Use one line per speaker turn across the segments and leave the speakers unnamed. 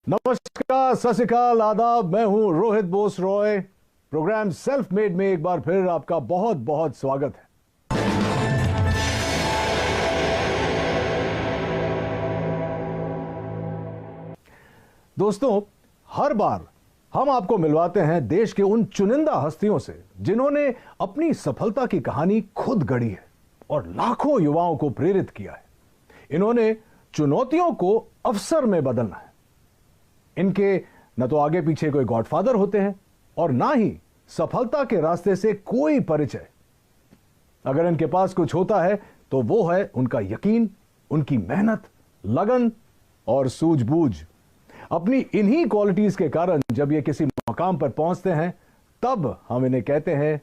नमस्कार, सत श्री अकाल, आदाब। मैं हूं Rohit Bose Roy. Programme self made में एक बार फिर आपका बहुत बहुत स्वागत है। दोस्तों, हर बार हम आपको मिलवाते हैं देश के उन चुनिंदा हस्तियों से जिन्होंने अपनी सफलता की कहानी खुद गढ़ी है और लाखों युवाओं को प्रेरित किया है। इन्होंने चुनौतियों को अवसर में बदलना है। इनके न तो आगे पीछे कोई गॉडफादर होते हैं और ना ही सफलता के रास्ते से कोई परिचय। अगर इनके पास कुछ होता है तो वो है उनका यकीन, उनकी मेहनत, लगन और सूझबूझ। अपनी इन्हीं क्वालिटीज के कारण जब ये किसी मकाम पर पहुंचते हैं तब हम इन्हें कहते हैं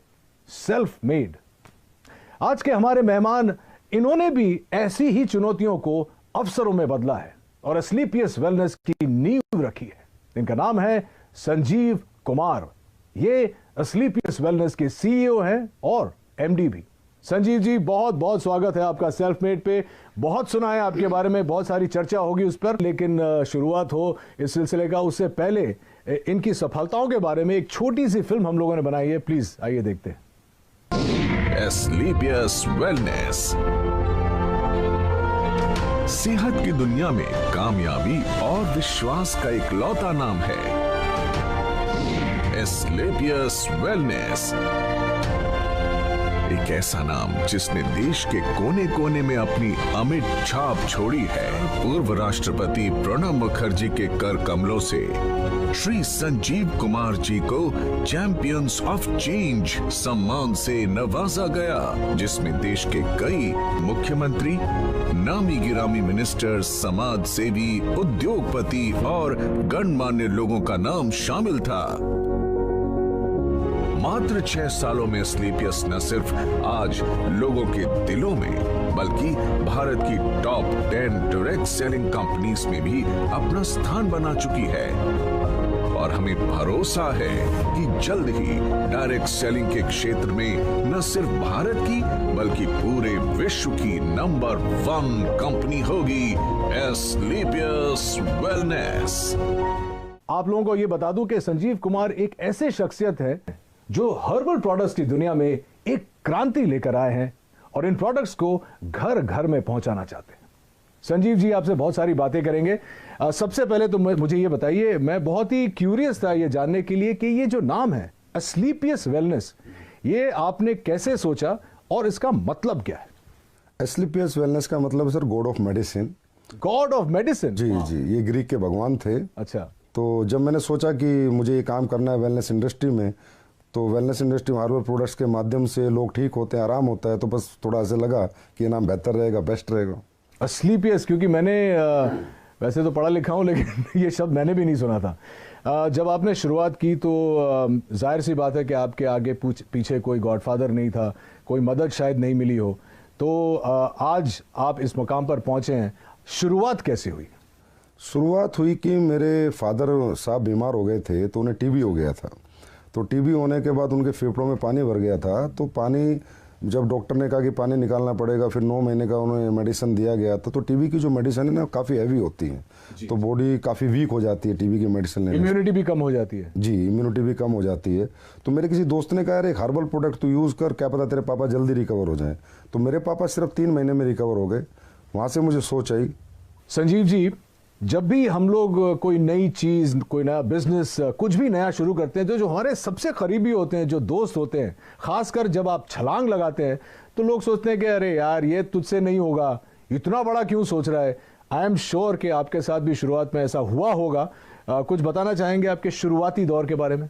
सेल्फ मेड। आज के हमारे मेहमान, इन्होंने भी ऐसी ही चुनौतियों को अवसरों में बदला है और एस्क्लेपियस वेलनेस की नींव रखी है। इनका नाम है संजीव कुमार। ये एस्क्लेपियस वेलनेस के सीईओ हैं और एमडी भी। संजीव जी, बहुत बहुत स्वागत है आपका सेल्फ मेड पे। बहुत सुना है आपके बारे में, बहुत सारी चर्चा होगी उस पर, लेकिन शुरुआत हो इस सिलसिले का उससे पहले इनकी सफलताओं के बारे में एक छोटी सी फिल्म हम लोगों ने बनाई है। प्लीज आइए देखते हैं।
एस्क्लेपियस वेलनेस सेहत की दुनिया में कामयाबी और विश्वास का इकलौता नाम है। एस्क्लेपियस वेलनेस, एक ऐसा नाम जिसने देश के कोने कोने में अपनी अमिट छाप छोड़ी है। पूर्व राष्ट्रपति प्रणब मुखर्जी के कर कमलों से श्री संजीव कुमार जी को चैंपियंस ऑफ चेंज सम्मान से नवाजा गया, जिसमें देश के कई मुख्यमंत्री, नामी गिरामी मिनिस्टर, समाज सेवी, उद्योगपति और गणमान्य लोगों का नाम शामिल था। मात्र 6 सालों में एस्क्लेपियस न सिर्फ आज लोगों के दिलों में बल्कि भारत की टॉप 10 डायरेक्ट सेलिंग कंपनीज में भी अपना स्थान बना चुकी है और हमें भरोसा है कि जल्द ही डायरेक्ट सेलिंग के क्षेत्र में न सिर्फ भारत की बल्कि पूरे विश्व की नंबर 1 कंपनी होगी एस्क्लेपियस वेलनेस।
आप लोगों को यह बता दूं कि संजीव कुमार एक ऐसे शख्सियत है जो हर्बल प्रोडक्ट्स की दुनिया में एक क्रांति लेकर आए हैं और इन प्रोडक्ट्स को घर घर में पहुंचाना चाहते हैं। संजीव जी, आपसे बहुत सारी बातें करेंगे। सबसे पहले तो मुझे ये बताइए, मैं बहुत ही क्यूरियस था ये जानने के लिए कि ये जो नाम है एस्क्लेपियस वेलनेस, ये आपने कैसे सोचा और इसका मतलब क्या है?
एस्क्लेपियस वेलनेस का मतलब है sir god of medicine.
God of medicine?
जी जी, ये ग्रीक के भगवान थे।
अच्छा। तो
जब मैंने सोचा कि मुझे ये काम करना है वेलनेस इंडस्ट्री में, तो वेलनेस इंडस्ट्री में हर्बल प्रोडक्ट्स के माध्यम से लोग ठीक होते हैं, आराम होता है, तो बस थोड़ा ऐसे लगा कि ये नाम बेहतर रहेगा, बेस्ट रहेगा
एस्क्लेपियस। क्योंकि मैंने वैसे तो पढ़ा लिखा हूँ लेकिन ये शब्द मैंने भी नहीं सुना था। जब आपने शुरुआत की तो जाहिर सी बात है कि आपके आगे पीछे कोई गॉडफादर नहीं था, कोई मदद शायद नहीं मिली हो, तो आज आप इस मुकाम पर पहुंचे हैं। शुरुआत कैसे हुई?
शुरुआत हुई कि मेरे फादर साहब बीमार हो गए थे, तो उन्हें टीबी हो गया था। तो टीबी होने के बाद उनके फेफड़ों में पानी भर गया था। तो पानी, जब डॉक्टर ने कहा कि पानी निकालना पड़ेगा, फिर 9 महीने का उन्हें मेडिसिन दिया गया था। तो टीबी की जो मेडिसिन है ना, काफ़ी हैवी होती है, तो बॉडी काफ़ी वीक हो जाती है टीबी की मेडिसिन लेने से।
इम्यूनिटी भी कम हो जाती है। जी,
इम्यूनिटी भी कम हो जाती है। तो मेरे किसी दोस्त ने कहा, यार एक हर्बल प्रोडक्ट तो यूज़ कर, क्या पता तेरे पापा जल्दी रिकवर हो जाए। तो मेरे पापा सिर्फ 3 महीने में रिकवर हो गए। वहाँ से मुझे सोच आई।
संजीव जी, जब भी हम लोग कोई नई चीज, कोई नया बिजनेस, कुछ भी नया शुरू करते हैं, तो जो हमारे सबसे करीबी होते हैं, जो दोस्त होते हैं, खासकर जब आप छलांग लगाते हैं तो लोग सोचते हैं कि अरे यार ये तुझसे नहीं होगा, इतना बड़ा क्यों सोच रहा है। आई एम श्योर कि आपके साथ भी शुरुआत में ऐसा हुआ होगा। कुछ बताना चाहेंगे आपके शुरुआती दौर के बारे में?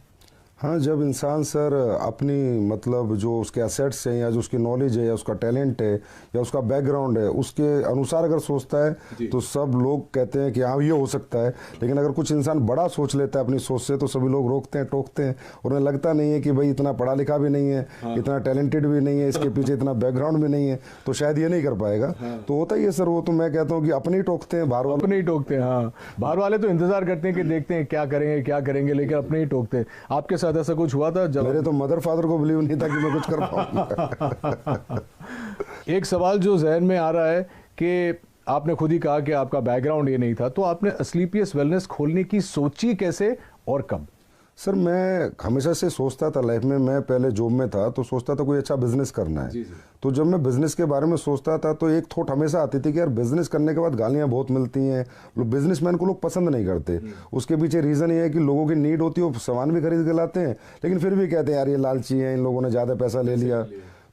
हाँ, जब इंसान सर अपनी मतलब जो उसके एसेट्स हैं या जो उसकी नॉलेज है या उसका टैलेंट है या उसका बैकग्राउंड है, उसके अनुसार अगर सोचता है तो सब लोग कहते हैं कि हाँ ये हो सकता है। लेकिन अगर कुछ इंसान बड़ा सोच लेता है अपनी सोच से, तो सभी लोग रोकते हैं, टोकते हैं। और उन्हें लगता नहीं है कि भाई इतना पढ़ा लिखा भी नहीं है, इतना टैलेंटेड भी नहीं है, इसके पीछे इतना बैकग्राउंड भी नहीं है, तो शायद ये नहीं कर पाएगा। तो होता ही है सर वो। तो मैं कहता हूँ कि अपने ही टोकते हैं, बाहर वाले
अपने ही टोकते हैं। हाँ, बाहर वाले तो इंतजार करते हैं कि देखते हैं क्या करेंगे क्या करेंगे, लेकिन अपने ही टोकते हैं। आपके साथ ऐसा कुछ हुआ था? जब
मेरे तो मदर फादर को बिलीव नहीं था कि मैं कुछ कर पाऊंगा।
एक सवाल जो जहन में आ रहा है कि आपने खुद ही कहा कि आपका बैकग्राउंड ये नहीं था, तो आपने असलीपियस वेलनेस खोलने की सोची कैसे और कब?
सर मैं हमेशा से सोचता था लाइफ में, मैं पहले जॉब में था तो सोचता था कोई अच्छा बिजनेस करना है। तो जब मैं बिजनेस के बारे में सोचता था तो एक थॉट हमेशा आती थी कि यार बिजनेस करने के बाद गालियां बहुत मिलती हैं, लोग बिजनेसमैन को लोग पसंद नहीं करते। उसके पीछे रीज़न ये है कि लोगों की नीड होती है, वो सामान भी खरीद के लाते हैं लेकिन फिर भी कहते हैं यार ये लालची है, इन लोगों ने ज़्यादा पैसा ले लिया।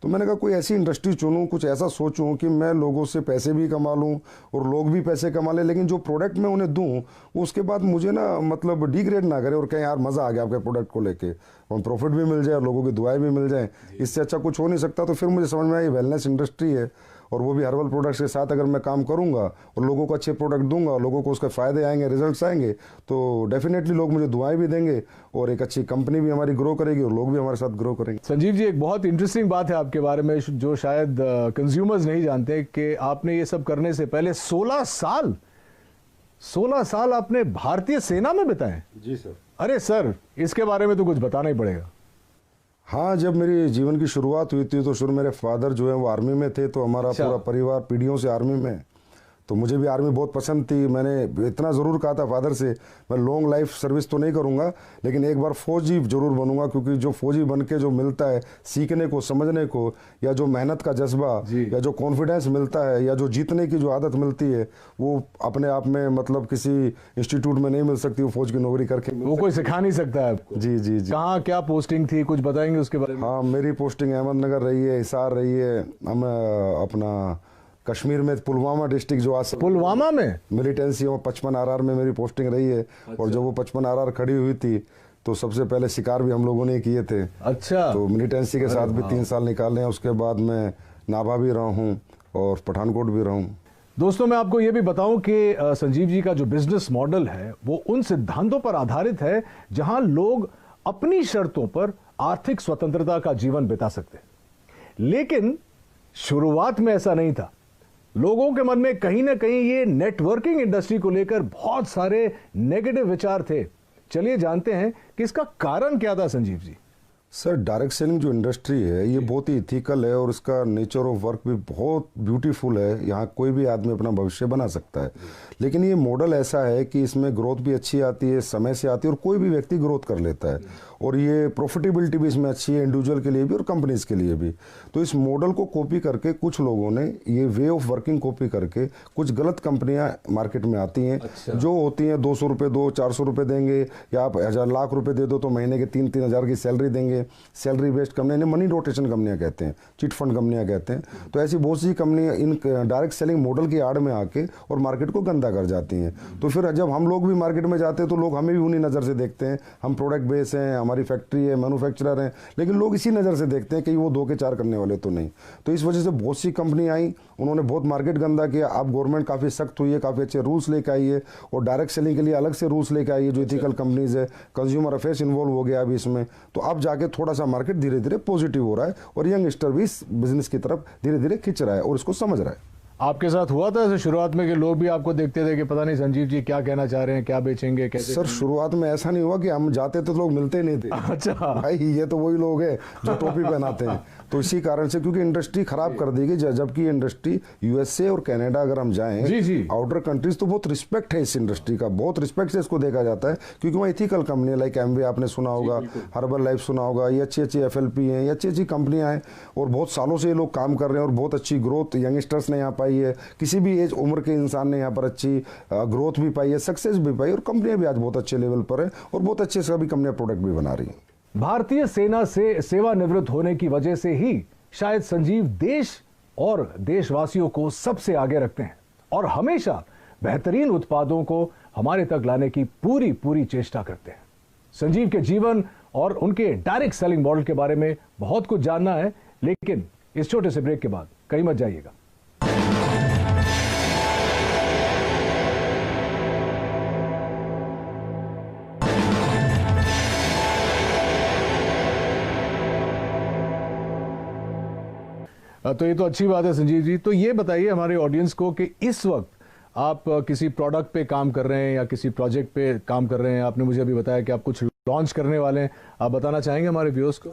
तो मैंने कहा कोई ऐसी इंडस्ट्री चुनूं, कुछ ऐसा सोचूं कि मैं लोगों से पैसे भी कमा लूं और लोग भी पैसे कमा लें, लेकिन जो प्रोडक्ट मैं उन्हें दूं उसके बाद मुझे ना मतलब डिग्रेड ना करे और कहें यार मज़ा आ गया आपके प्रोडक्ट को लेके, और प्रॉफिट भी मिल जाए और लोगों की दुआएं भी मिल जाए, इससे अच्छा कुछ हो नहीं सकता। तो फिर मुझे समझ में आया ये वेलनेस इंडस्ट्री है और वो भी हर्बल प्रोडक्ट्स के साथ अगर मैं काम करूंगा और लोगों को अच्छे प्रोडक्ट दूंगा, लोगों को उसके फ़ायदे आएंगे, रिजल्ट्स आएंगे, तो डेफिनेटली लोग मुझे दुआएं भी देंगे और एक अच्छी कंपनी भी हमारी ग्रो करेगी और लोग भी हमारे साथ ग्रो करेंगे।
संजीव जी, एक बहुत इंटरेस्टिंग बात है आपके बारे में जो शायद कंज्यूमर्स नहीं जानते कि आपने ये सब करने से पहले 16 साल आपने भारतीय सेना में बिताए।
जी सर।
अरे सर, इसके बारे में तो कुछ बताना ही पड़ेगा।
हाँ, जब मेरी जीवन की शुरुआत हुई थी तो शुरू मेरे फादर जो है वो आर्मी में थे, तो हमारा पूरा परिवार पीढ़ियों से आर्मी में, तो मुझे भी आर्मी बहुत पसंद थी। मैंने इतना ज़रूर कहा था फादर से मैं लॉन्ग लाइफ सर्विस तो नहीं करूँगा लेकिन एक बार फौजी ज़रूर बनूंगा, क्योंकि जो फौजी बन के जो मिलता है सीखने को, समझने को, या जो मेहनत का जज्बा या जो कॉन्फिडेंस मिलता है या जो जीतने की जो आदत मिलती है वो अपने आप में मतलब किसी इंस्टीट्यूट में नहीं मिल सकती, वो फौज की नौकरी करके
वो कोई सिखा नहीं सकता है आपको।
जी जी जी।
कहाँ क्या पोस्टिंग थी, कुछ बताएंगे उसके बारे में?
हाँ, मेरी पोस्टिंग अहमदनगर रही है, हिसार रही है, हम अपना कश्मीर में पुलवामा डिस्ट्रिक्ट जो आज
पुलवामा में
मिलिटेंसी 55 RR में मेरी पोस्टिंग रही है। और जब वो 55 RR खड़ी हुई थी तो सबसे पहले शिकार भी हम लोगों ने किए थे।
अच्छा।
तो मिलिटेंसी के साथ भी 3 साल निकाले हैं। उसके बाद मैं नाभा भी रहा हूँ और पठानकोट भी रहा हूँ।
दोस्तों, मैं आपको यह भी बताऊं कि संजीव जी का जो बिजनेस मॉडल है वो उन सिद्धांतों पर आधारित है जहां लोग अपनी शर्तों पर आर्थिक स्वतंत्रता का जीवन बिता सकते हैं। लेकिन शुरुआत में ऐसा नहीं था। लोगों के मन में कहीं ना कहीं ये नेटवर्किंग इंडस्ट्री को लेकर बहुत सारे नेगेटिव विचार थे। चलिए जानते हैं कि इसका कारण क्या था Sanjeev ji.
Sir, direct selling जो इंडस्ट्री है ये बहुत ही इथिकल है और इसका नेचर ऑफ वर्क भी बहुत ब्यूटीफुल है। यहाँ कोई भी आदमी अपना भविष्य बना सकता है, लेकिन ये मॉडल ऐसा है कि इसमें ग्रोथ भी अच्छी आती है, समय से आती है और कोई भी व्यक्ति ग्रोथ कर लेता है और ये प्रॉफिटेबिलिटी भी इसमें अच्छी है, इंडिविजुअल के लिए भी और कंपनीज के लिए भी। तो इस मॉडल को कॉपी करके कुछ लोगों ने ये वे ऑफ वर्किंग कॉपी करके कुछ गलत कंपनियां मार्केट में आती हैं। अच्छा। जो होती हैं 200 रुपये दो, 400 रुपये देंगे या आप 1000 लाख रुपए दे दो तो महीने के 3-3 हज़ार की सैलरी देंगे। सैलरी बेस्ड कंपनी, इन्हें मनी रोटेशन कंपनियां कहते हैं, चिट फंड कंपनियां कहते हैं। तो ऐसी बहुत सी कंपनियां इन डायरेक्ट सेलिंग मॉडल की आड़ में आके और मार्केट को गंदा कर जाती हैं। तो फिर जब हम लोग भी मार्केट में जाते हैं तो लोग हमें भी उन्हीं नज़र से देखते हैं। हम प्रोडक्ट बेस हैं, हमारी फैक्ट्री है, मैन्युफैक्चरर हैं, लेकिन लोग इसी नज़र से देखते हैं कि वो 2 के 4 करने वाले तो नहीं। तो इस वजह से बहुत सी कंपनी आई, उन्होंने बहुत मार्केट गंदा किया। अब गवर्नमेंट काफ़ी सख्त हुई है, काफ़ी अच्छे रूल्स लेकर आई है और डायरेक्ट सेलिंग के लिए अलग से रूल्स लेकर आई है जो इथिकल कंपनीज है। कंज्यूमर अफेयर्स इन्वॉल्व हो गया अभी इसमें। तो अब जाके थोड़ा सा मार्केट धीरे धीरे पॉजिटिव हो रहा है और यंगस्टर भी इस बिजनेस की तरफ धीरे धीरे खिंच रहा है और इसको समझ रहा है।
आपके साथ हुआ था ऐसे शुरुआत में कि लोग भी आपको देखते थे कि पता नहीं संजीव जी क्या कहना चाह रहे हैं, क्या बेचेंगे, कैसे?
सर, शुरुआत में ऐसा नहीं हुआ कि हम जाते तो लोग मिलते नहीं थे।
अच्छा
भाई, ये तो वही लोग हैं जो टोपी पहनाते हैं। तो इसी कारण से, क्योंकि इंडस्ट्री खराब कर दी गई, जबकि इंडस्ट्री यूएसए और कनाडा अगर हम जाएं,
जी जी,
आउटर कंट्रीज, तो बहुत रिस्पेक्ट है इस इंडस्ट्री का, बहुत रिस्पेक्ट से इसको देखा जाता है क्योंकि वहाँ इथिकल कंपनी लाइक एमवे आपने सुना होगा, हर्बल लाइफ सुना होगा, ये अच्छी अच्छी FLP हैं, ये अच्छी अच्छी कंपनियां हैं और बहुत सालों से ये लोग काम कर रहे हैं और बहुत अच्छी ग्रोथ यंगस्टर्स ने यहाँ पाई है। किसी भी एज उम्र के इंसान ने यहाँ पर अच्छी ग्रोथ भी पाई है, सक्सेस भी पाई और कंपनियां भी आज बहुत अच्छे लेवल पर है और बहुत अच्छे सभी कंपनियां प्रोडक्ट भी बना रही हैं।
भारतीय सेना से सेवानिवृत्त होने की वजह से ही शायद संजीव देश और देशवासियों को सबसे आगे रखते हैं और हमेशा बेहतरीन उत्पादों को हमारे तक लाने की पूरी पूरी चेष्टा करते हैं। संजीव के जीवन और उनके डायरेक्ट सेलिंग मॉडल के बारे में बहुत कुछ जानना है, लेकिन इस छोटे से ब्रेक के बाद कहीं मत जाइएगा। तो ये तो अच्छी बात है संजीव जी। तो ये बताइए हमारे ऑडियंस को कि इस वक्त आप किसी प्रोडक्ट पे काम कर रहे हैं या किसी प्रोजेक्ट पे काम कर रहे हैं। आपने मुझे अभी बताया कि आप कुछ लॉन्च करने वाले हैं, आप बताना चाहेंगे हमारे व्यूअर्स को?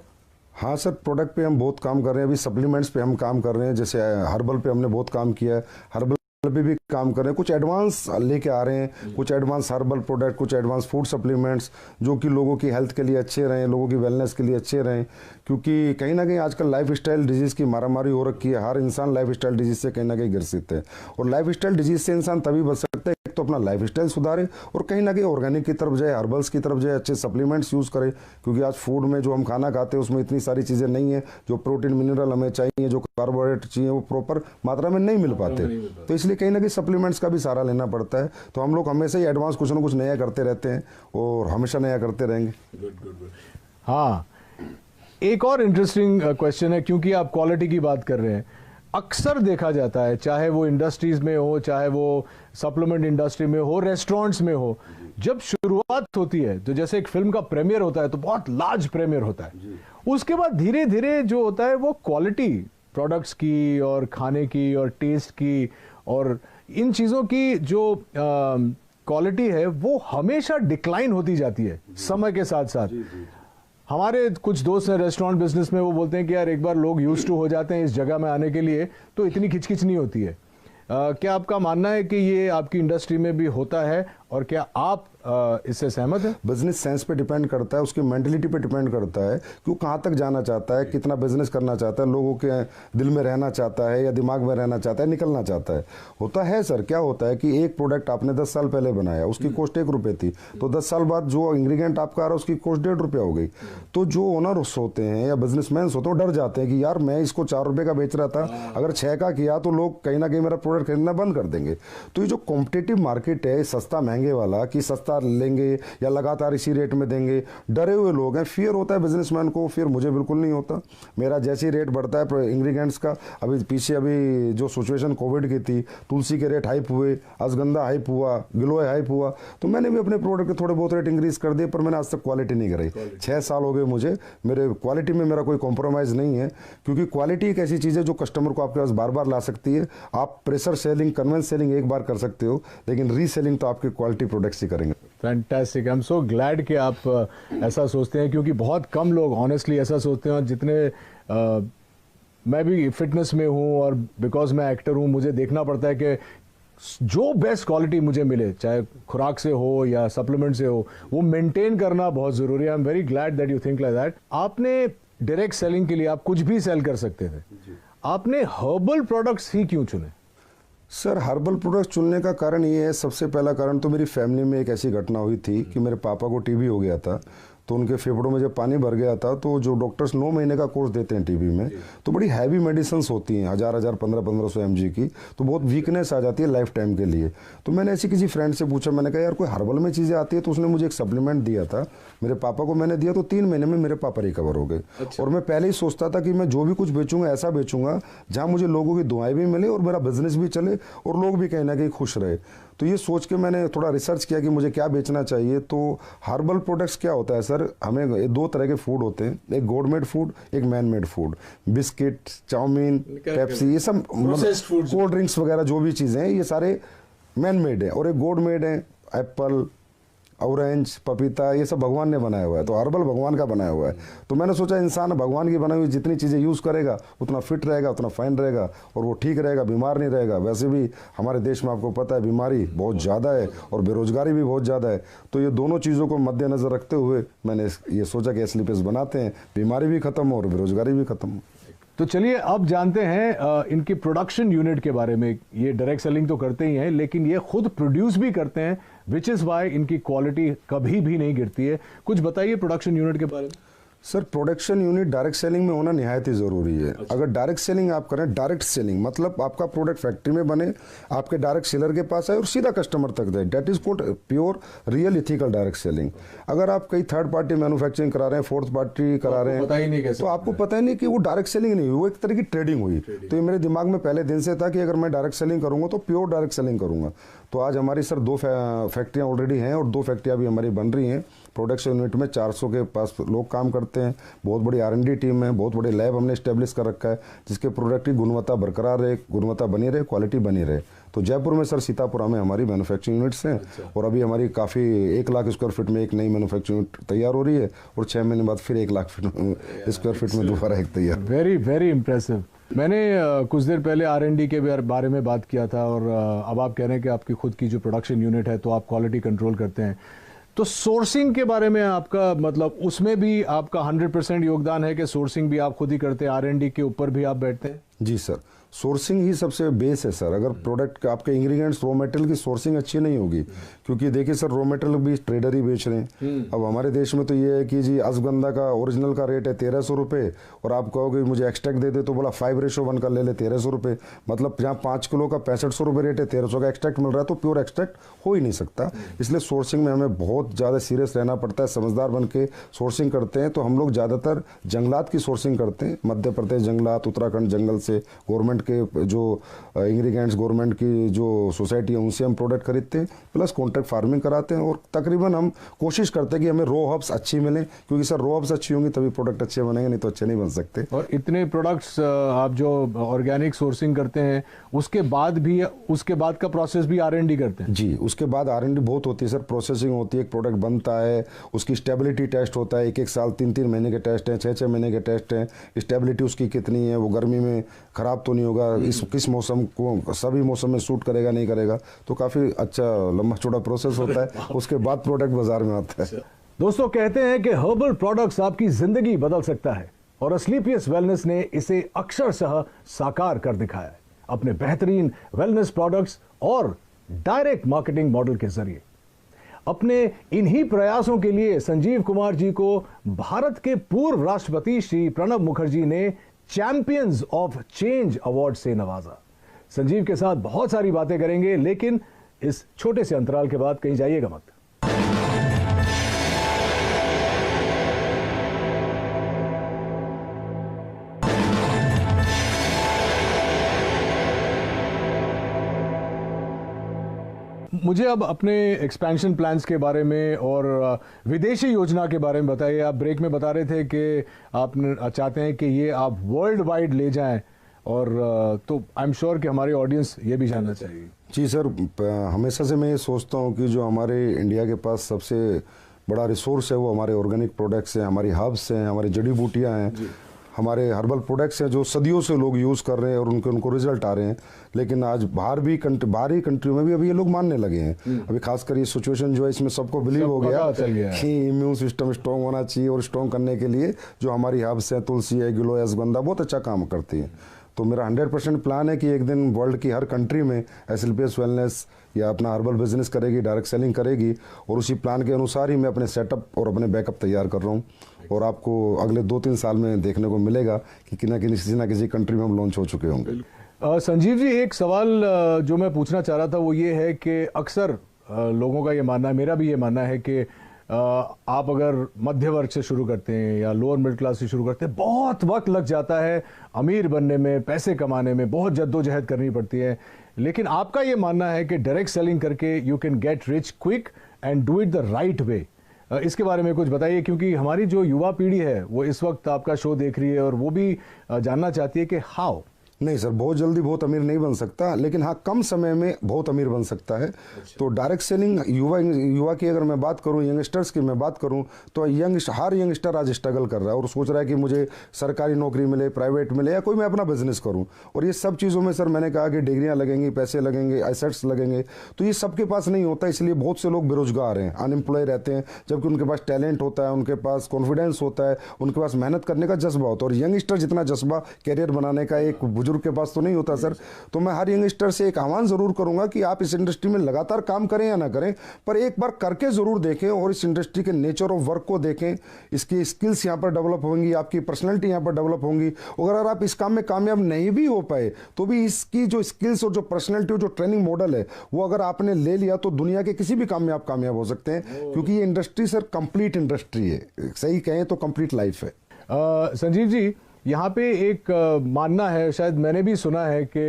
हाँ सर, प्रोडक्ट पे हम बहुत काम कर रहे हैं। अभी सप्लीमेंट्स पे हम काम कर रहे हैं, जैसे हर्बल पे हमने बहुत काम किया है। हर्बल भी काम कर रहे हैं, कुछ एडवांस लेके आ रहे हैं, कुछ एडवांस हर्बल प्रोडक्ट, कुछ एडवांस फूड सप्लीमेंट्स जो कि लोगों की हेल्थ के लिए अच्छे रहें, लोगों की वेलनेस के लिए अच्छे रहें। क्योंकि कहीं ना कहीं आजकल लाइफ स्टाइल डिजीज़ की मारामारी हो रखी है, हर इंसान लाइफ स्टाइल डिजीज़ से कहीं ना कहीं ग्रसित है। और लाइफ स्टाइल डिजीज़ से इंसान तभी बच सकता है एक तो अपना लाइफ स्टाइल सुधारे और कहीं ना कहीं ऑर्गेनिक की तरफ जाए, हर्बल्स की तरफ जाए, अच्छे सप्लीमेंट्स यूज़ करे। क्योंकि आज फूड में जो हम खाना खाते हैं उसमें इतनी सारी चीज़ें नहीं है, जो प्रोटीन मिनरल हमें चाहिए, जो कार्बोहाइड्रेट चाहिए वो प्रॉपर मात्रा में नहीं मिल पाते। तो इसलिए कहीं ना कहीं सप्लीमेंट्स का भी सहारा लेना पड़ता है। तो हम लोग हमेशा ही एडवांस कुछ ना कुछ नया करते रहते हैं और हमेशा नया करते रहेंगे।
गुड। हाँ, एक और इंटरेस्टिंग क्वेश्चन है, क्योंकि आप क्वालिटी की बात कर रहे हैं। अक्सर देखा जाता है, चाहे वो इंडस्ट्रीज में हो, चाहे वो सप्लीमेंट इंडस्ट्री में हो, रेस्टोरेंट्स में हो, जब शुरुआत होती है तो जैसे एक फिल्म का प्रीमियर होता है तो बहुत लार्ज प्रीमियर होता है, उसके बाद धीरे धीरे जो होता है वो क्वालिटी प्रोडक्ट्स की और खाने की और टेस्ट की और इन चीज़ों की जो क्वालिटी है वो हमेशा डिक्लाइन होती जाती है समय के साथ साथ। हमारे कुछ दोस्त हैं रेस्टोरेंट बिजनेस में, वो बोलते हैं कि यार एक बार लोग यूज्ड टू हो जाते हैं इस जगह में आने के लिए तो इतनी खिचखिच नहीं होती है। क्या आपका मानना है कि ये आपकी इंडस्ट्री में भी होता है और क्या आप इससे सहमत हैं?
बिजनेस सेंस पे डिपेंड करता है, उसकी मेंटलिटी पे डिपेंड करता है कि वो कहाँ तक जाना चाहता है, कितना बिजनेस करना चाहता है, लोगों के दिल में रहना चाहता है या दिमाग में रहना चाहता है, निकलना चाहता है। होता है सर, क्या होता है कि एक प्रोडक्ट आपने 10 साल पहले बनाया, उसकी कॉस्ट 1 रुपये थी, तो 10 साल बाद जो इंग्रीडियंट आपका आ रहा है उसकी कॉस्ट 1.5 रुपया हो गई। तो जो ओनर्स होते हैं या बिजनेसमैन होते हैं वो डर जाते हैं कि यार मैं इसको 4 रुपये का बेच रहा था, अगर 6 का किया तो लोग कहीं ना कहीं मेरा प्रोडक्ट खरीदना बंद कर देंगे। तो ये जो कॉम्पिटिटिव मार्केट है सस्ता महंगे वाला, कि सस्ता लेंगे या लगातार इसी रेट में देंगे, डरे हुए लोग हैं। फियर होता है बिजनेसमैन को, फिर मुझे बिल्कुल नहीं होता। मेरा जैसे ही रेट बढ़ता है इंग्रेडिएंट्स का, अभी पीछे अभी जो सिचुएशन कोविड की थी, तुलसी के रेट हाइप हुए, अश्वगंधा हाइप हुआ, गिलोय हाइप हुआ, तो मैंने भी अपने प्रोडक्ट के थोड़े बहुत रेट इंक्रीज कर दिए, पर मैंने आज तक क्वालिटी नहीं कराई। 6 साल हो गए मुझे, मेरे क्वालिटी में मेरा कोई कॉम्प्रोमाइज़ नहीं है। क्योंकि क्वालिटी एक ऐसी चीज़ है जो कस्टमर को आपके पास बार बार ला सकती है। आप प्रेशर सेलिंग, कन्वेंस सेलिंग एक बार कर सकते हो, लेकिन रीसेलिंग तो आपके क्वालिटी प्रोडक्ट्स ही करेंगे।
Fantastic, I am so glad कि आप ऐसा सोचते हैं, क्योंकि बहुत कम लोग ऑनेस्टली ऐसा सोचते हैं। और जितने मैं भी फिटनेस में हूँ और बिकॉज मैं एक्टर हूँ, मुझे देखना पड़ता है कि जो बेस्ट क्वालिटी मुझे मिले, चाहे खुराक से हो या सप्लीमेंट से हो, वो मेंटेन करना बहुत ज़रूरी है। I am very glad that you think like that. आपने डायरेक्ट सेलिंग के लिए आप कुछ भी सेल कर सकते थे, आपने हर्बल प्रोडक्ट्स ही क्यों चुने?
सर, हर्बल प्रोडक्ट्स चुनने का कारण ये है, सबसे पहला कारण तो मेरी फैमिली में एक ऐसी घटना हुई थी कि मेरे पापा को टीबी हो गया था। तो उनके फेफड़ों में जब पानी भर गया था, तो जो डॉक्टर्स 9 महीने का कोर्स देते हैं टीबी में, तो बड़ी हैवी मेडिसिन्स होती हैं, 1000 1500 mg की, तो बहुत वीकनेस आ जाती है लाइफ टाइम के लिए। तो मैंने ऐसी किसी फ्रेंड से पूछा, मैंने कहा यार कोई हर्बल में चीज़ें आती है, तो उसने मुझे एक सप्लीमेंट दिया था, मेरे पापा को मैंने दिया, तो 3 महीने में मेरे पापा रिकवर हो गए। और मैं पहले ही सोचता था कि मैं जो भी कुछ बेचूंगा ऐसा बेचूंगा जहाँ मुझे लोगों की दुआएं भी मिले और मेरा बिजनेस भी चले और लोग भी कहीं ना कहीं खुश रहे। तो ये सोच के मैंने थोड़ा रिसर्च किया कि मुझे क्या बेचना चाहिए। तो हर्बल प्रोडक्ट्स क्या होता है सर, हमें 2 तरह के फूड होते हैं, एक गॉड मेड फूड, एक man made food. Biscuit, chow mein, Pepsi, ये सब कोल्ड ड्रिंक्स वगैरह जो भी चीज़ें हैं, ये सारे मैन मेड है। और एक गॉड मेड है, एप्पल, ऑरेंज, पपीता, ये सब भगवान ने बनाया हुआ है। तो हर्बल भगवान का बनाया हुआ है। तो मैंने सोचा इंसान भगवान की बनाई हुई जितनी चीज़ें यूज़ करेगा उतना फिट रहेगा, उतना फाइन रहेगा और वो ठीक रहेगा, बीमार नहीं रहेगा। वैसे भी हमारे देश में आपको पता है बीमारी बहुत ज़्यादा है और बेरोजगारी भी बहुत ज़्यादा है। तो ये दोनों चीज़ों को मद्देनज़र रखते हुए मैंने ये सोचा कि एस्लीपेस बनाते हैं, बीमारी भी खत्म हो और बेरोजगारी भी खत्म हो।
तो चलिए अब जानते हैं इनकी प्रोडक्शन यूनिट के बारे में। ये डायरेक्ट सेलिंग तो करते ही हैं, लेकिन ये खुद प्रोड्यूस भी करते हैं, विच इज़ वाई इनकी क्वालिटी कभी भी नहीं गिरती है। कुछ बताइए प्रोडक्शन यूनिट के बारे में।
Sir, production unit direct selling में होना निहायत ही ज़रूरी है। अगर डायरेक्ट सेलिंग आप करें, डायरेक्ट सेलिंग मतलब आपका प्रोडक्ट फैक्ट्री में बने, आपके डायरेक्ट सेलर के पास आए और सीधा कस्टमर तक जाए, that is called pure real ethical direct selling. अगर आप कई थर्ड पार्टी मैन्युफैक्चरिंग करा रहे हैं, फोर्थ पार्टी करा रहे हैं, तो आपको पता ही नहीं कि वो डायरेक्ट सेलिंग नहीं हुई, वो एक तरह की ट्रेडिंग हुई। तो ये मेरे दिमाग में पहले दिन से था कि अगर मैं डायरेक्ट सेलिंग करूँगा तो प्योर डायरेक्ट सेलिंग करूँगा। तो आज हमारी सर 2 फैक्ट्रियाँ ऑलरेडी हैं और 2 फैक्ट्रियाँ भी हमारी बन रही हैं। प्रोडक्शन यूनिट में 400 के पास लोग काम करते हैं, बहुत बड़ी R&D टीम है, बहुत बड़े लैब हमने इस्टेब्लिश कर रखा है जिसके प्रोडक्ट की गुणवत्ता बरकरार रहे, गुणवत्ता बनी रहे, क्वालिटी बनी रहे। तो जयपुर में सर सीतापुरा में हमारी मैन्युफैक्चरिंग यूनिट्स हैं। और अभी हमारी काफ़ी 1 लाख स्क्वायर फीट में एक नई मैन्युफैक्चरिंग यूनिट तैयार हो रही है और 6 महीने बाद फिर 1 लाख स्क्वायर फीट में दोबारा एक तैयार।
Very very impressive. मैंने कुछ देर पहले R&D के बारे में बात किया था और अब आप कह रहे हैं कि आपकी खुद की जो प्रोडक्शन यूनिट है तो आप क्वालिटी कंट्रोल करते हैं, तो सोर्सिंग के बारे में आपका मतलब उसमें भी आपका 100% योगदान है कि सोर्सिंग भी आप खुद ही करते हैं, R&D के ऊपर भी आप बैठते हैं?
जी सर, सोर्सिंग ही सबसे बेस है सर। अगर प्रोडक्ट आपके इंग्रेडिएंट्स रॉ मटेरियल की सोर्सिंग अच्छी नहीं होगी, क्योंकि देखिए सर रॉ मटेरियल भी ट्रेडर ही बेच रहे हैं। अब हमारे देश में तो ये है कि जी अश्वगंधा का ओरिजिनल का रेट है 1300 रुपये और आप कहोगे मुझे एक्सट्रैक्ट दे दे तो बोला 5:1 का ले ले 1300 रुपये, मतलब जहाँ 5 किलो का 6500 रुपये रेट है 1300 का एक्सट्रैक्ट मिल रहा है, तो प्योर एक्सट्रैक्ट हो ही नहीं सकता। इसलिए सोर्सिंग में हमें बहुत ज़्यादा सीरियस रहना पड़ता है, समझदार बन के सोर्सिंग करते हैं। तो हम लोग ज़्यादातर जंगलात की सोर्सिंग करते हैं, मध्य प्रदेश जंगलात, उत्तराखंड जंगल से, गवर्नमेंट के जो इंग्रेडिएंट्स गवर्नमेंट की जो सोसाइटी है उनसे हम प्रोडक्ट खरीदते हैं, प्लस कॉन्ट्रैक्ट फार्मिंग कराते हैं और तकरीबन हम कोशिश करते हैं कि हमें रॉ हर्ब्स अच्छी मिलें, क्योंकि सर रॉ हर्ब्स अच्छी होंगी तभी प्रोडक्ट अच्छे बनेंगे, नहीं तो अच्छे नहीं बन सकते।
और इतने प्रोडक्ट्स आप जो ऑर्गेनिक सोर्सिंग करते हैं उसके बाद भी, उसके बाद का प्रोसेस भी R&D करते हैं?
जी, उसके बाद R&D बहुत होती है सर, प्रोसेसिंग होती है, एक प्रोडक्ट बनता है, उसकी स्टेबिलिटी टेस्ट होता है, 1-1 साल 3-3 महीने के टेस्ट हैं, 6-6 महीने के टेस्ट हैं, स्टेबिलिटी उसकी कितनी है, वो गर्मी में ख़राब तो नहीं होगा, किस मौसम को, सभी मौसम में सूट करेगा नहीं करेगा, तो काफ़ी अच्छा लंबा चौड़ा प्रोसेस होता है। उसके बाद प्रोडक्ट बाजार में आता है।
दोस्तों कहते हैं कि हर्बल प्रोडक्ट्स आपकी जिंदगी बदल सकता है और असलीपियस वेलनेस ने इसे अक्षरशः साकार कर दिखाया है अपने बेहतरीन वेलनेस प्रोडक्ट्स और डायरेक्ट मार्केटिंग मॉडल के जरिए। अपने इन्हीं प्रयासों के लिए संजीव कुमार जी को भारत के पूर्व राष्ट्रपति श्री प्रणब मुखर्जी ने चैंपियंस ऑफ चेंज अवार्ड से नवाजा। संजीव के साथ बहुत सारी बातें करेंगे, लेकिन इस छोटे से अंतराल के बाद कहीं जाइएगा मत। मुझे अब अपने एक्सपेंशन प्लान्स के बारे में और विदेशी योजना के बारे में बताइए। आप ब्रेक में बता रहे थे कि आप चाहते हैं कि ये आप वर्ल्ड वाइड ले जाएं, और तो आई एम श्योर कि हमारी ऑडियंस ये भी जानना चाहिए।
जी सर, हमेशा से मैं ये सोचता हूँ कि जो हमारे इंडिया के पास सबसे बड़ा रिसोर्स है वो हमारे ऑर्गेनिक प्रोडक्ट्स हैं, हमारी हर्ब्स हैं, हमारी जड़ी बूटियाँ हैं, हमारे हर्बल प्रोडक्ट्स हैं जो सदियों से लोग यूज़ कर रहे हैं और उनको रिजल्ट आ रहे हैं। लेकिन आज बाहरी कंट्री में भी अभी ये लोग मानने लगे हैं। अभी खासकर ये सिचुएशन जो है इसमें सबको बिलीव हो गया कि इम्यून सिस्टम स्ट्रॉन्ग होना चाहिए, और स्ट्रॉन्ग करने के लिए जो हमारी हर्ब्स हैं, तुलसी है, गिलोय, अश्वगंधा बहुत अच्छा काम करती है। तो मेरा 100% प्लान है कि एक दिन वर्ल्ड की हर कंट्री में एसएलपीएस वेलनेस या अपना हर्बल बिजनेस करेगी, डायरेक्ट सेलिंग करेगी, और उसी प्लान के अनुसार ही मैं अपने सेटअप और अपने बैकअप तैयार कर रहा हूँ। और आपको अगले 2-3 साल में देखने को मिलेगा कि किसी ना किसी कंट्री में हम लॉन्च हो चुके होंगे।
संजीव जी, एक सवाल जो मैं पूछना चाह रहा था वो ये है कि अक्सर लोगों का ये मानना है, मेरा भी ये मानना है कि आप अगर मध्य वर्ग से शुरू करते हैं या लोअर मिडिल क्लास से शुरू करते हैं, बहुत वक्त लग जाता है अमीर बनने में, पैसे कमाने में, बहुत जद्दोजहद करनी पड़ती है। लेकिन आपका ये मानना है कि डायरेक्ट सेलिंग करके you can get rich quick and do it the right way. इसके बारे में कुछ बताइए, क्योंकि हमारी जो युवा पीढ़ी है वो इस वक्त आपका शो देख रही है और वो भी जानना चाहती है कि हाउ।
नहीं सर, बहुत जल्दी बहुत अमीर नहीं बन सकता, लेकिन हाँ कम समय में बहुत अमीर बन सकता है। तो डायरेक्ट सेलिंग युवा की अगर मैं बात करूँ, यंगस्टर्स की मैं बात करूँ, तो हर यंगस्टर आज स्ट्रगल कर रहा है और सोच रहा है कि मुझे सरकारी नौकरी मिले, प्राइवेट मिले, या कोई मैं अपना बिजनेस करूँ। और ये सब चीज़ों में सर मैंने कहा कि डिग्रियाँ लगेंगी, पैसे लगेंगे, एसेट्स लगेंगे, तो ये सबके पास नहीं होता। इसलिए बहुत से लोग बेरोजगार हैं, अनएम्प्लॉय रहते हैं, जबकि उनके पास टैलेंट होता है, उनके पास कॉन्फिडेंस होता है, उनके पास मेहनत करने का जज्बा होता है। और यंगस्टर जितना जज्बा कैरियर बनाने का एक बुजुर्ग के पास तो नहीं होता सर। तो मैं हर यंगस्टर से एक आह्वान जरूर करूंगा कि आप इस इंडस्ट्री में लगातार काम करें या ना करें, पर एक बार करके जरूर देखें और इस इंडस्ट्री के नेचर ऑफ वर्क को देखें। इसकी स्किल्स यहाँ पर डेवलप होंगी, आपकी पर्सनैलिटी यहाँ पर डेवलप होंगी। और अगर आप इस काम में कामयाब नहीं भी हो पाए तो भी इसकी जो स्किल्स और जो पर्सनैलिटी और जो ट्रेनिंग मॉडल है वो अगर आपने ले लिया तो दुनिया के किसी भी काम में आप कामयाब हो सकते हैं, क्योंकि ये इंडस्ट्री सर कंप्लीट इंडस्ट्री है, सही कहें तो कंप्लीट लाइफ है।
संजीव जी, यहाँ पे एक मानना है, शायद मैंने भी सुना है कि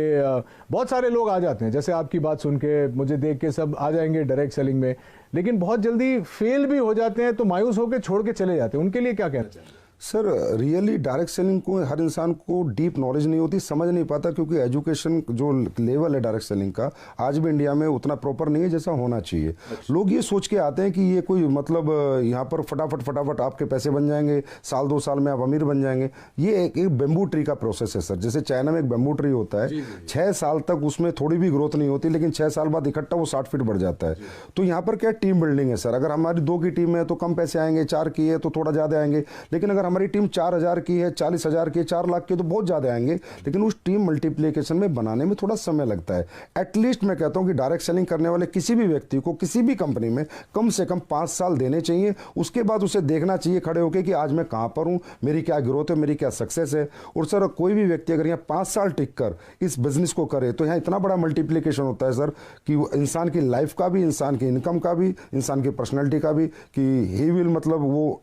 बहुत सारे लोग आ जाते हैं, जैसे आपकी बात सुन के मुझे देख के सब आ जाएंगे डायरेक्ट सेलिंग में, लेकिन बहुत जल्दी फेल भी हो जाते हैं तो मायूस होकर छोड़ के चले जाते हैं। उनके लिए क्या कहना चाहिए?
सर रियली डायरेक्ट सेलिंग को हर इंसान को डीप नॉलेज नहीं होती, समझ नहीं पाता, क्योंकि एजुकेशन जो लेवल है डायरेक्ट सेलिंग का आज भी इंडिया में उतना प्रॉपर नहीं है जैसा होना चाहिए। लोग ये सोच के आते हैं कि ये कोई मतलब यहाँ पर फटाफट आपके पैसे बन जाएंगे, साल 2 साल में आप अमीर बन जाएंगे। ये एक बेम्बू ट्री का प्रोसेस है सर। जैसे चाइना में एक बेम्बू ट्री होता है, 6 साल तक उसमें थोड़ी भी ग्रोथ नहीं होती, लेकिन 6 साल बाद इकट्ठा वो 60 फीट बढ़ जाता है। तो यहाँ पर क्या टीम बिल्डिंग है सर। अगर हमारी 2 की टीम है तो कम पैसे आएंगे, 4 की है तो थोड़ा ज़्यादा आएंगे, लेकिन अगर हमारी टीम 4000 की है, 40,000 की है, 4 लाख की, तो बहुत ज़्यादा आएंगे। लेकिन उस टीम मल्टीप्लिकेशन में बनाने में थोड़ा समय लगता है। एटलीस्ट मैं कहता हूँ कि डायरेक्ट सेलिंग करने वाले किसी भी व्यक्ति को किसी भी कंपनी में कम से कम 5 साल देने चाहिए। उसके बाद उसे देखना चाहिए खड़े होकर कि आज मैं कहाँ पर हूँ, मेरी क्या ग्रोथ है, मेरी क्या सक्सेस है। और सर कोई भी व्यक्ति अगर यहाँ 5 साल टिक कर इस बिजनेस को करे तो यहाँ इतना बड़ा मल्टीप्लिकेशन होता है सर कि इंसान की लाइफ का भी, इंसान की इनकम का भी, इंसान की पर्सनैलिटी का भी, कि ही विल मतलब वो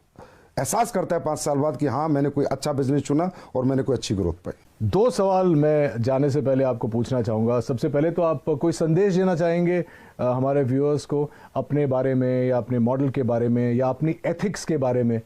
एहसास करता है 5 साल बाद कि हाँ मैंने कोई अच्छा बिजनेस चुना और मैंने कोई अच्छी ग्रोथ पाई।
2 सवाल मैं जाने से पहले आपको पूछना चाहूँगा। सबसे पहले तो आप कोई संदेश देना चाहेंगे हमारे व्यूअर्स को अपने बारे में, या अपने मॉडल के बारे में, या अपनी एथिक्स के बारे में?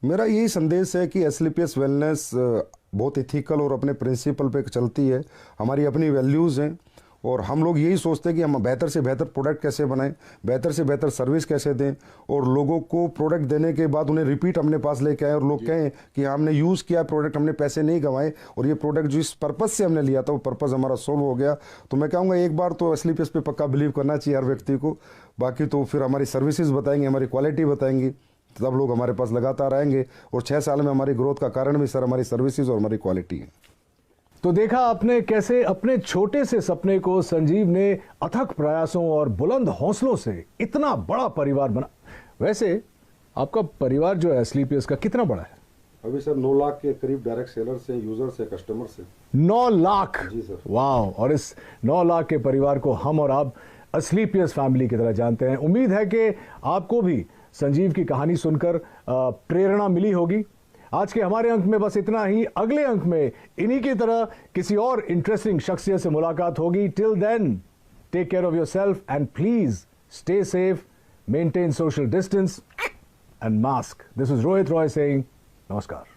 मेरा यही संदेश है कि एसलीपीएस वेलनेस बहुत इथिकल और अपने प्रिंसिपल पे चलती है। हमारी अपनी वैल्यूज़ हैं और हम लोग यही सोचते हैं कि हम बेहतर से बेहतर प्रोडक्ट कैसे बनाएं, बेहतर से बेहतर सर्विस कैसे दें, और लोगों को प्रोडक्ट देने के बाद उन्हें रिपीट अपने पास लेके आए और लोग कहें कि हमने यूज़ किया प्रोडक्ट, हमने पैसे नहीं गंवाए, और ये प्रोडक्ट जिस पर्पज़ से हमने लिया था वो पर्पज़ हमारा सोल्व हो गया। तो मैं कहूँगा एक बार तो एसलीपीएस पे पक्का बिलीव करना चाहिए हर व्यक्ति को। बाकी तो फिर हमारी सर्विसेज बताएंगे, हमारी क्वालिटी बताएंगी, तब लोग हमारे पास लगातार आएंगे। और 6 साल में हमारी ग्रोथ का कारण भी सर हमारी सर्विसेज और हमारी क्वालिटी है।
तो देखा आपने कैसे अपने छोटे से सपने को संजीव ने अथक प्रयासों और बुलंद हौसलों से इतना बड़ा परिवार बना। वैसे आपका परिवार जो है एसलीपीएस का कितना बड़ा है?
अभी सर 9 लाख के करीब डायरेक्ट सेलर से, यूजर से, कस्टमर से।
9 लाख?
जी सर।
वाह। और इस 9 लाख के परिवार को हम और आप एसलीपीएस फैमिली की तरह जानते हैं। उम्मीद है कि आपको भी संजीव की कहानी सुनकर प्रेरणा मिली होगी। आज के हमारे अंक में बस इतना ही। अगले अंक में इन्हीं की तरह किसी और इंटरेस्टिंग शख्सियत से मुलाकात होगी। Till then take care of yourself and please stay safe, maintain social distance and mask. This is Rohit Roy saying नमस्कार।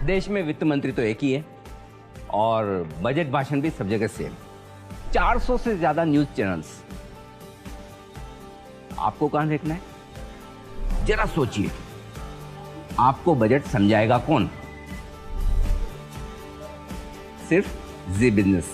देश में वित्त मंत्री तो एक ही है और बजट भाषण भी सब जगह सेम। 400 से ज्यादा न्यूज चैनल्स। आपको कहां देखना है? जरा सोचिए, आपको बजट समझाएगा कौन? सिर्फ जी बिजनेस।